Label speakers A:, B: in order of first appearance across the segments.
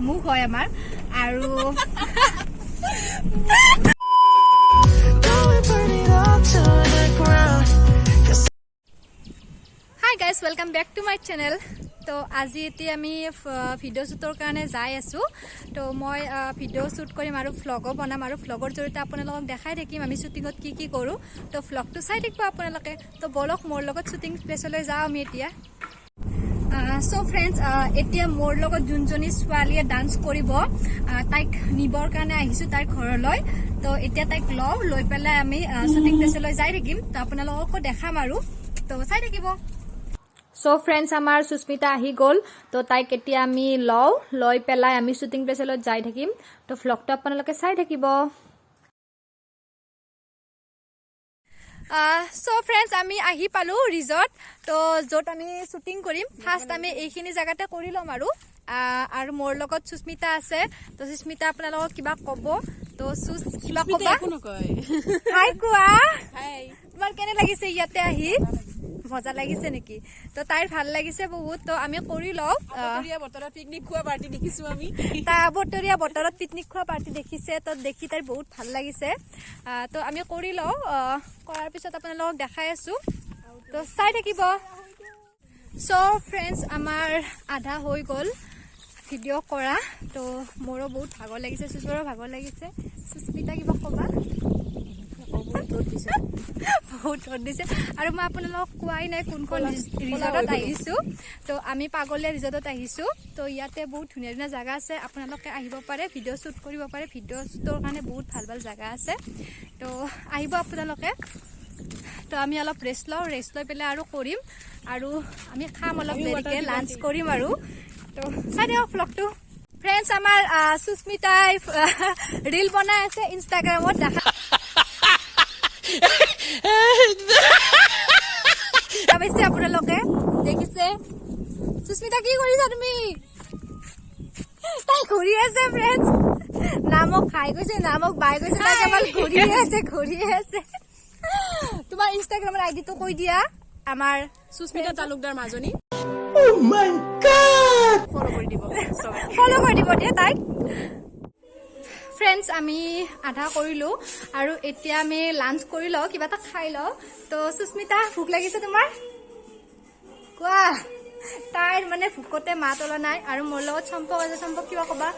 A: মুখ হয় আমাৰ আৰু hi guys welcome back to my channel. তো আজি এতিয়া আমি ভিডিঅ' শ্বুটৰ কাৰণে যাই আছোঁ। তো মই ভিডিঅ' শ্বুট কৰিম আৰু ভ্লগো বনাম আৰু ভ্লগৰ জৰিয়তে আপোনালোকক দেখাই থাকিম আমি শ্বুটিঙত কি কৰোঁ। তো ভ্লগটো চাই থাকিব আপোনালোকে। তো বলক মোৰ লগত শ্বুটিং প্লেচলৈ যাওঁ আমি এতিয়া। চ' ফ্ৰেণ্ডছ, এতিয়া মোৰ লগত যোনজনী ছোৱালীয়ে ডান্স কৰিব তাইক নিবৰ কাৰণে আহিছোঁ তাইৰ ঘৰলৈ। তো এতিয়া তাইক লৈ পেলাই আমি শ্বুটিং প্লেচলৈ যাই থাকিম। তো আপোনালোককো দেখাম আৰু তো চাই থাকিব। চ' ফ্ৰেণ্ডছ, আমাৰ সুস্মিতা আহি গ'ল। তো তাইক এতিয়া আমি লৈ পেলাই আমি শ্বুটিং প্লেচলৈ যাই থাকিম। তো ভ্লগটো আপোনালোকে চাই থাকিব। চ' ফ্ৰেণ্ডছ, আমি আহি পালোঁ ৰিজৰ্ট। তো য'ত আমি শ্বুটিং কৰিম ফাৰ্ষ্ট আমি এইখিনি জেগাতে কৰি ল'ম আৰু মোৰ লগত সুস্মিতা আছে। তো সুস্মিতা আপোনালোকক কিবা ক'ব। তো কিবা ক'বা? হাই কোৱা। তোমাৰ কেনে লাগিছে ইয়াতে আহি? মজা লাগিছে নেকি? তো তাইৰ ভাল লাগিছে বহুত। তো আমি কৰি লওঁ।
B: বতৰত পিকনিক খোৱা পাৰ্টি দেখিছোঁ আমি।
A: বতৰীয়া বতৰত পিকনিক খোৱা পাৰ্টি দেখিছে। তো দেখি তাইৰ বহুত ভাল লাগিছে। তো আমি কৰি লওঁ। কৰাৰ পিছত আপোনালোকক দেখাই আছোঁ। তো চাই থাকিব। চ' ফ্ৰেণ্ডছ, আমাৰ আধা হৈ গ'ল ভিডিঅ' কৰা। তো মোৰো বহুত ভাগৰ লাগিছে, সুস্মিতাৰো ভাগৰ লাগিছে। সুস্মিতা কিবা ক'বা? বহুত ৰ'দ দিছে আৰু মই আপোনালোকক কোৱাই নাই কোনখন ৰিজৰ্টত আহিছোঁ। তো আমি পাগলীয়া ৰিজৰ্টত আহিছোঁ। তো ইয়াতে বহুত ধুনীয়া ধুনীয়া জেগা আছে, আপোনালোকে আহিব পাৰে, ভিডিঅ' শ্বুট কৰিব পাৰে। ভিডিঅ' শ্বুটৰ কাৰণে বহুত ভাল ভাল জেগা আছে। তো আহিব আপোনালোকে। তো আমি অলপ ৰেষ্ট লৈ পেলাই আৰু কৰিম আৰু আমি খাম অলপ দেৰিকৈ, লাঞ্চ কৰিম আৰু। তো চাই দিয়ক ভ্লগটো। ফ্ৰেণ্ডছ, আমাৰ সুস্মিতাই ৰীল বনাই আছে ইনষ্টাগ্ৰামত। দেখা পাইছে আপোনালোকে, দেখিছে? সুস্মিতা কি কৰিছা তুমি? তাই ঘূৰি আছে ফ্ৰেণ্ডছ। না মোক খাই গৈছে, না মোক বাই গৈছে, তাই কেৱল ঘূৰিয়ে আছে। তোমাৰ ইনষ্টাগ্ৰামৰ আইডিটো কৈ দিয়া। আমাৰ
B: সুস্মিতা তালুকদাৰ মাজনী। ফলো কৰি দিব
A: দিয়া তাইক। ফ্ৰেণ্ডছ, আমি আধা কৰিলোঁ আৰু এতিয়া আমি লাঞ্চ কৰি লওঁ, কিবা এটা খাই লওঁ। তো সুস্মিতা, ভোক লাগিছে তোমাৰ? কোৱা। তাইৰ মানে ভোকতে মাত ওলোৱা নাই। আৰু মোৰ লগত চম্পক আছে। চম্পক কিবা ক'বা?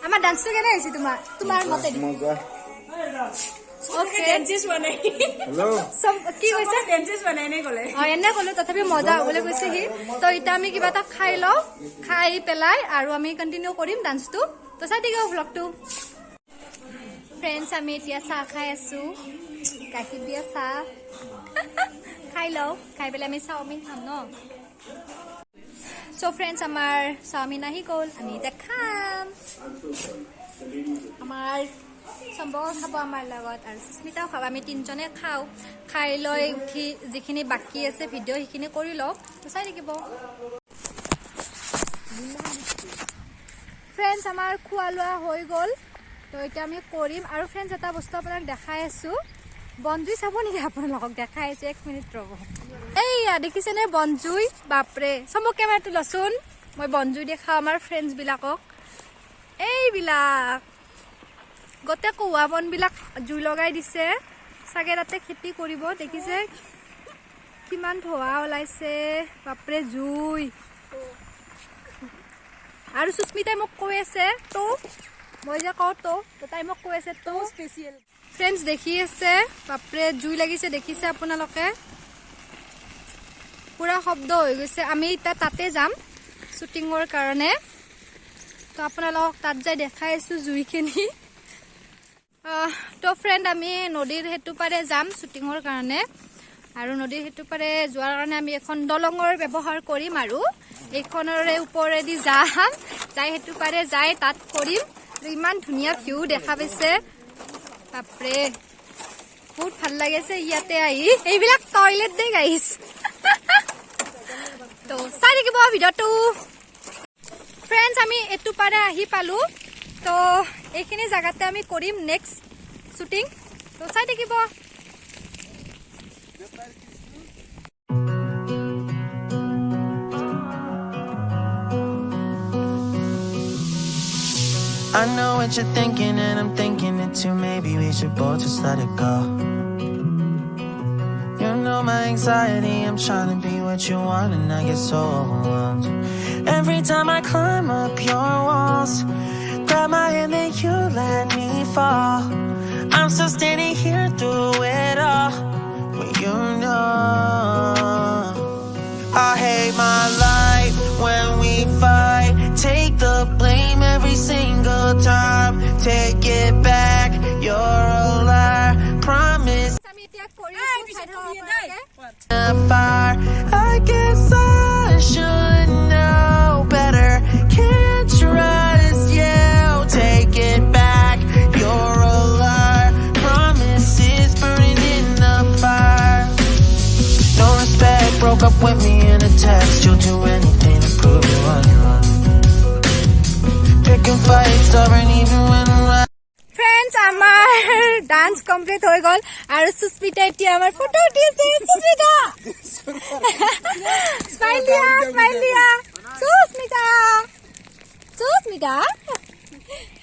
A: আমাৰ ডান্সটো কেনে হৈছে তোমাৰ মতে? কি কৈছে? এনে ক'লো, তথাপি মজা হ'বলৈ কৈছে সি। তো এতিয়া আমি কিবা এটা খাই লওঁ, খাই পেলাই আৰু আমি কণ্টিনিউ কৰিম ডান্সটো। তো চাই থাকিব ভ্লগটো। ফ্ৰেণ্ডছ, আমি এতিয়া চাহ খাই আছোঁ, গাখীৰ দিয়া চাহ। খাই লওঁ, খাই পেলাই আমি চাওমিন খাম ন। চ' ফ্ৰেণ্ডছ, আমাৰ চাওমিন আহি গ'ল, আমি এতিয়া খাম। আমাৰ চম্পক খাব আমাৰ লগত আৰু সুস্মিতাও খাব। আমি তিনিজনে খাওঁ। খাই লৈ উঠি যিখিনি বাকী আছে ভিডিঅ' সেইখিনি কৰি লওঁ। তো চাই থাকিব। ফ্ৰেণ্ডছ, আমাৰ খোৱা লোৱা হৈ গ'ল। তো এতিয়া আমি কৰিম আৰু ফ্ৰেণ্ডছ, এটা বস্তু আপোনাক দেখাই আছোঁ। বনজুই চাব নেকি আপোনালোকক? দেখাই আছোঁ, 1 মিনিট ৰ'ব। এইয়া দেখিছেনে বনজুই? বাপৰে, চমক কেমেৰাটো লচোন। মই বনজুই দেখাওঁ আমাৰ ফ্ৰেণ্ডছবিলাকক। এইবিলাক গোটেই কৌৱা বনবিলাক জুই লগাই দিছে চাগে, তাতে খেতি কৰিব। দেখিছে কিমান ধোঁৱা ওলাইছে? বাপৰে জুই। আৰু সুস্মিতাই মোক কৈ আছে তো, মই যে কওঁ তো তাই মোক কৈ আছে তো স্পেচিয়েল। ফ্ৰেণ্ডছ, দেখি আছে বাপৰে জুই লাগিছে, দেখিছে আপোনালোকে? পুৰা শব্দ হৈ গৈছে। আমি এতিয়া তাতে যাম শ্বুটিঙৰ কাৰণে। তো আপোনালোকক তাত যাই দেখাই আছোঁ জুইখিনি। তো ফ্ৰেণ্ড, আমি নদীৰ সেইটো পাৰে যাম শ্বুটিঙৰ কাৰণে। আৰু নদীৰ সেইটো পাৰে যোৱাৰ কাৰণে আমি এখন দলঙৰ ব্যৱহাৰ কৰিম আৰু এইখনৰে ওপৰেদি যাই সেইটো পাৰে যাই তাত কৰিম। ইমান ধুনীয়া ভিউ দেখা পাইছে, বাপৰে বহুত ভাল লাগিছে ইয়াতে আহি। এইবিলাক টয়লেট দে গাইছ। তো চাই থাকিব ভিডিঅ'টো। ফ্ৰেণ্ডছ, আমি এইটো পাৰে আহি পালোঁ। তো এইখিনি জেগাতে আমি কৰিম নেক্সট শ্বুটিং। তো চাই থাকিব।
C: I know what you're thinking and I'm thinking it too. Maybe we should both just let it go. You know my anxiety, I'm trying to be what you want and I get so overwhelmed. Every time I climb up your walls, grab my hand and you let me fall. I'm still standing here through it all, but you know I hate my life when we fight. Take the blame every single time. Take it back, you're a liar. Promise
A: আমি এতিয়া কৰি আছো চাই থাকক আপোনালোকে
C: a fire. I guess I should know better. Can't trust you. Take it back, you're a liar. Promises burning in the fire. No respect, broke up with me in a text. You'll do anything to prove you what you want. Picking fights, stubborn even when I'm right.
A: Friends আমাৰ dance complete হৈ গ'ল আৰু সুস্মিতা এতিয়া আমাৰ photo উঠিছে Sushmita smile দিয়া সুস্মিতা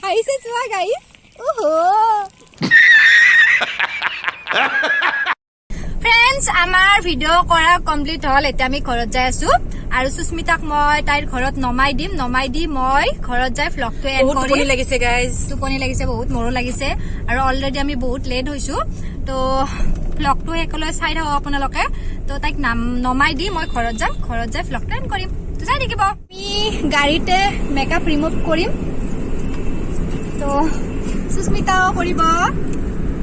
A: হাঁহিছে চোৱা গাইছ ওহো ফ্ৰেণ্ডছ আমাৰ ভিডিঅ' কৰা কমপ্লিট হ'ল এতিয়া আমি ঘৰত যাই আছো আৰু সুস্মিতাক মই তাইৰ ঘৰত নমাই দি মই ঘৰত যাই ভ্লগটো এণ্ড কৰিম
B: টোপনি লাগিছে গাইজ
A: টোপনি লাগিছে বহুত মোৰো লাগিছে আৰু অলৰেডি আমি বহুত লেট হৈছো তো ভ্লগটো একলৈ চাই থাকক আপোনালোকে তো তাইক নমাই দি মই ঘৰত যাই ভ্লগটো এণ্ড কৰিম তো চাই থাকিব আমি গাড়ীতে মেকআপ ৰিমুভ কৰিম তো সুস্মিতাও কৰিব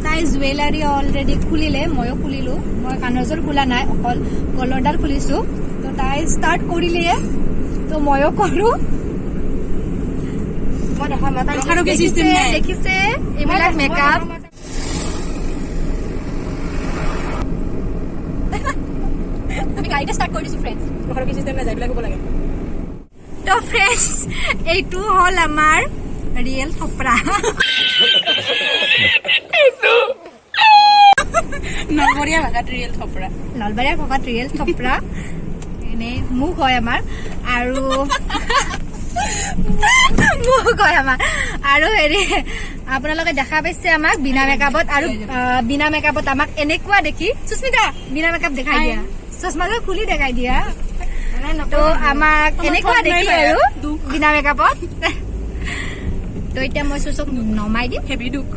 A: তাই জুৱেলাৰী অলৰেডি খুলিলে ময়ো খুলিলো মই কাণৰজোৰ খোলা নাই অকল গলৰডাল খুলিছো তো তাই ষ্টাৰ্ট কৰিলে তো ময়ো কৰো দেখিছে এইবিলাক মেকআপ আমি গাড়ীতে ষ্টাৰ্ট কৰি দিছো ফ্ৰেণ্ডছ তো ফ্ৰেণ্ডছ এইটো হ'ল আমাৰ ৰিয়েল থপৰা
B: নলবৰীয়া ভাষাত ৰিয়েল থপৰা এনে মুখ হয় আমাৰ আৰু হেৰি আপোনালোকে দেখা পাইছে আমাক বিনা মেকআপত আমাক এনেকুৱা দেখি সুস্মিতা বিনা মেকআপ দেখাই দিয়া চশমাযোৰ খুলি দেখাই দিয়া তো আমাক এনেকুৱা দেখি আৰু বিনা মেকআপত তো এতিয়া মই চুচক নমাই দিম হেভি দুখ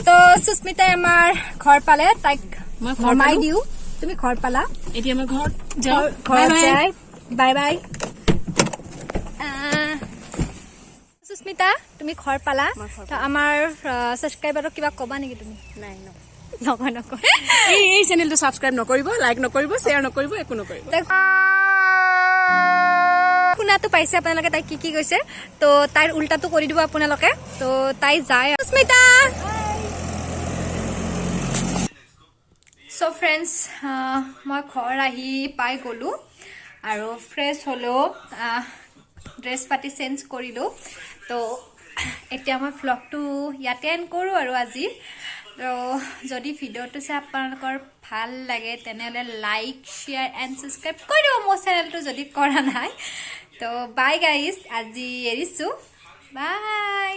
A: তো সুস্মিতাই আমাৰ ঘৰ পালে তাইক নমাই দিও তুমি ঘৰ পালা
B: এতিয়া মই ঘৰত
A: যাই বাই বাই সুস্মিতা তুমি ঘৰ পালা তো আমাৰ সাবস্ক্ৰাইবাৰক কিবা কবা নেকি তুমি
B: নাই
A: নকয়
B: এই চেনেলটো সাবস্ক্ৰাইব নকৰিব লাইক নকৰিব শ্বেয়াৰ নকৰিব একো নকৰিব
A: শুনাটো পাইছে আপোনালোকে তাই কি কৈছে তো তাইৰ উল্টাটো কৰি দিব আপোনালোকে তো তাই যায় সুস্মিতা সো ফ্ৰেণ্ডছ মই ঘৰ আহি পাই গ'লো আৰু ফ্ৰেছ হ'লো ড্ৰেছ পাতি চেঞ্জ কৰিলোঁ তো এতিয়া মই ভ্লগটো ইয়াতে এণ্ড কৰোঁ আৰু আজি তো যদি ভিডিঅ'টো চাই আপোনালোকৰ ভাল লাগে তেনেহ'লে লাইক শ্বেয়াৰ এণ্ড ছাবস্ক্ৰাইব কৰি দিব মোৰ চেনেলটো যদি কৰা নাই তো বাই গাইজ আজি এৰিছোঁ বাই